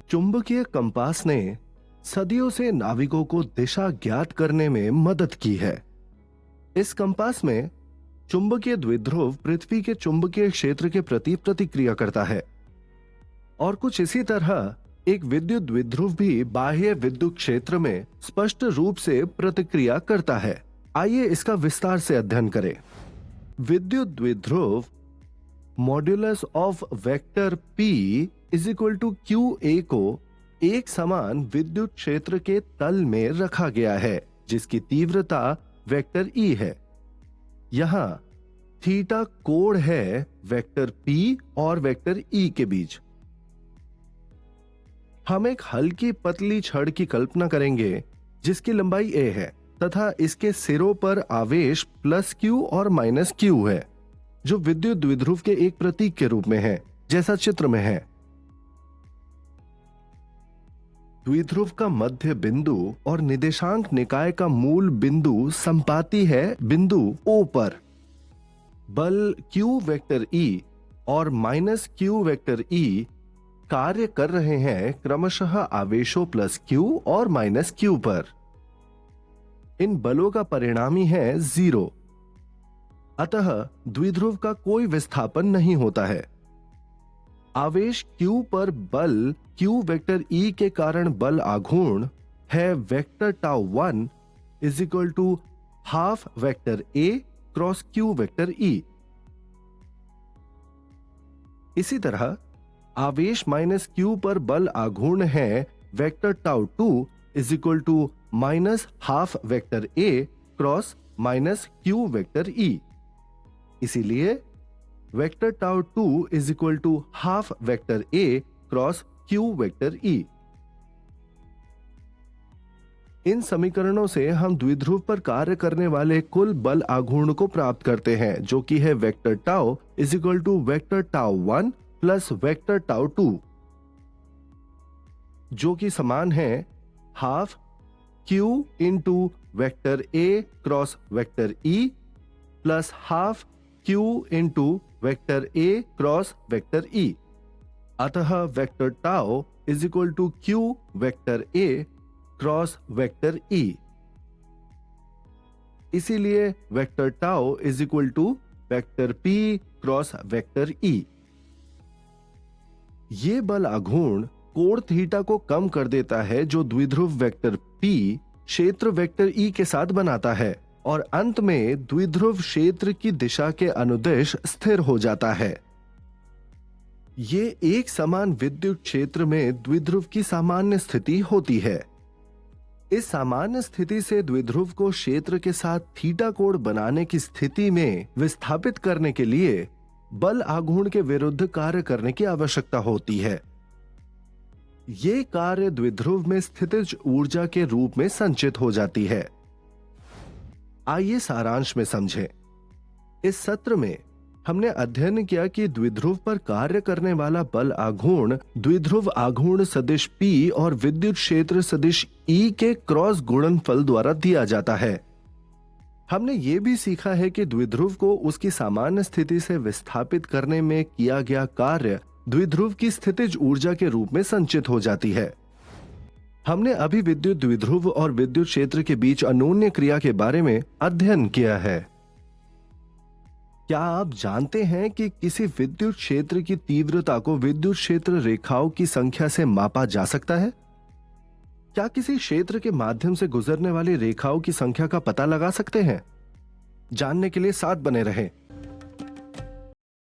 चुंबकीय कंपास ने सदियों से नाविकों को दिशा ज्ञात करने में मदद की है। इस कंपास में चुंबकीय द्विध्रुव पृथ्वी के चुंबकीय क्षेत्र के प्रति प्रतिक्रिया करता है और कुछ इसी तरह एक विद्युत द्विध्रुव भी बाह्य विद्युत क्षेत्र में स्पष्ट रूप से प्रतिक्रिया करता है। आइए इसका विस्तार से अध्ययन करें। विद्युत द्विध्रुव modulus of vector P is equal to QA को एक समान विद्युत क्षेत्र के तल में रखा गया है जिसकी तीव्रता वेक्टर E है। यहां थीटा कोण है वेक्टर P और वेक्टर E के बीच। हम एक हल्की पतली छड़ की कल्पना करेंगे जिसकी लंबाई a है तथा इसके सिरों पर आवेश +q और -q है जो विद्युत द्विध्रुव के एक प्रतीक के रूप में है जैसा चित्र में है। द्विध्रुव का मध्य बिंदु और निर्देशांक निकाय का मूल बिंदु संपाती है बिंदु O पर। बल q वेक्टर E और -q वेक्टर E कार्य कर रहे हैं क्रमशः आवेशों +q और -q पर। इन बलों का परिणामी है 0। अतः द्विध्रुव का कोई विस्थापन नहीं होता है। आवेश q पर बल q वेक्टर E के कारण बल आघूर्ण है vector τ1 is equal to half vector A cross q vector E। इसी तरह आवेश -q पर बल आघूर्ण है vector τ2 is equal to minus half vector A cross -q vector E। इसीलिए vector τ2 is equal to half vector A cross q vector E। इन समीकरणों से हम द्विध्रुव पर कार्य करने वाले कुल बल आघूर्ण को प्राप्त करते हैं जो कि है vector τ is equal to vector τ1 plus vector τ2 जो कि समान है half q into vector A cross vector E plus half q into vector A cross vector E। अतः vector τ is equal to q vector A cross vector E। इसीलिए vector τ is equal to vector P cross vector E। ये बल आघूर्ण कोण theta को कम कर देता है जो द्विध्रुव वेक्टर P क्षेत्र वेक्टर E के साथ बनाता है और अंत में द्विध्रुव क्षेत्र की दिशा के अनुदिश स्थिर हो जाता है। ये एक समान विद्युत क्षेत्र में द्विध्रुव की सामान्य स्थिति होती है। इस सामान्य स्थिति से द्विध्रुव को क्षेत्र के साथ थीटा कोण बनाने की स्थिति में विस्थापित करने के लिए बल आघूर्ण के विरुद्ध कार्य करने की आवश्यकता होती है। ये कार्य द्विध्रुव में स्थितिज ऊर्जा के रूप में संचित हो जाती है। आइए सारांश में समझें। इस सत्र में हमने अध्ययन किया कि द्विध्रुव पर कार्य करने वाला बल आघूर्ण द्विध्रुव आघूर्ण सदिश P और विद्युत क्षेत्र सदिश E के क्रॉस गुणनफल द्वारा दिया जाता है। हमने ये भी सीखा है कि द्विध्रुव को उसकी सामान्य स्थिति से विस्थापित करने में किया गया कार्य द्विध्रुव की स्थितिज ऊर्जा के रूप में संचित हो जाती है। हमने अभी विद्युत द्विध्रुव और विद्युत क्षेत्र के बीच अन्योन्य क्रिया के बारे में अध्ययन किया है। क्या आप जानते हैं कि किसी विद्युत क्षेत्र की तीव्रता को विद्युत क्षेत्र रेखाओं की संख्या से मापा जा सकता है? क्या किसी क्षेत्र के माध्यम से गुजरने वाली रेखाओं की संख्या का पता लगा सकते हैं? जानने के लिए साथ बने रहें।